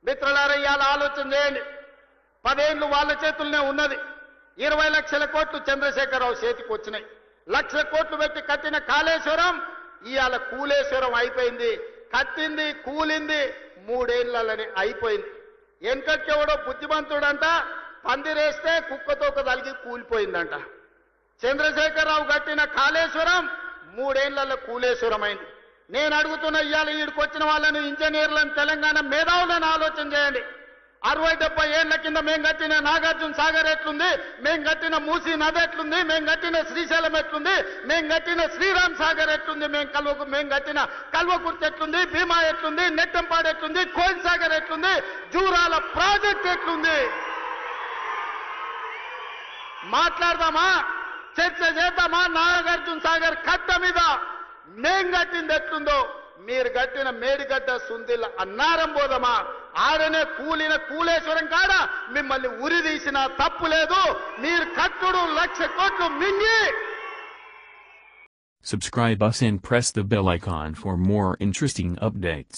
మిత్రులారా ఇవాళ ఆలోచన చేయండి. 10 ఏళ్ళు వాళ్ళ చేతుల్లోనే ఉన్నది. 20 లక్షల కోట్లు చంద్రశేఖరరావు చేతికి వచ్చినాయి. 1 లక్ష కోట్లు పెట్టి కట్టిన కాళేశ్వరం ఇవాళ కూలేశ్వరం అయిపోయింది. కట్టింది కూలింది 3 ఏళ్లలోనే అయిపోయింది. వెనకట్టెవడో బుద్ధిమంతుడంట పందిరేస్తే కుక్కతోక తలిగి కూలిపోయిందంట. చంద్రశేఖరరావు కట్టిన కాళేశ్వరం 3 ఏళ్లలో కూలేశ్వరం అయింది. నేను అడుగుతున్న ఇవాళ ఈడికి వచ్చిన వాళ్ళని ఇంజనీర్లను తెలంగాణ మేధావులను ఆలోచన చేయండి. 60-70 ఏళ్ల కింద మేము కట్టిన నాగార్జున సాగర్ ఎట్లుంది, మేము కట్టిన మూసీ నది ఎట్లుంది, మేము కట్టిన శ్రీశైలం ఎట్లుంది, మేము కట్టిన శ్రీరామ్ సాగర్ ఎట్లుంది, మేము కట్టిన కల్వకుర్తి ఎట్లుంది, భీమా ఎట్లుంది, నెట్టంపాడు ఎట్లుంది, కోయిల్ సాగర్ ఎట్లుంది, జూరాల ప్రాజెక్ట్ ఎట్లుంది. మాట్లాడదామా, చర్చ చేద్దామా? నాగార్జున సాగర్ కట్ట మీద మేం కట్టింది ఎట్లుందో మీరు కట్టిన మేడిగడ్డ సుందిల్ల అన్నారం పోదామా? ఆడనే కూలిన కూలేశ్వరం కాడ మిమ్మల్ని ఉరి తీసిన తప్పు లేదు. మీరు కట్టుడు 1 లక్ష కోట్లు మింగి. Subscribe us and press the bell icon for more interesting updates.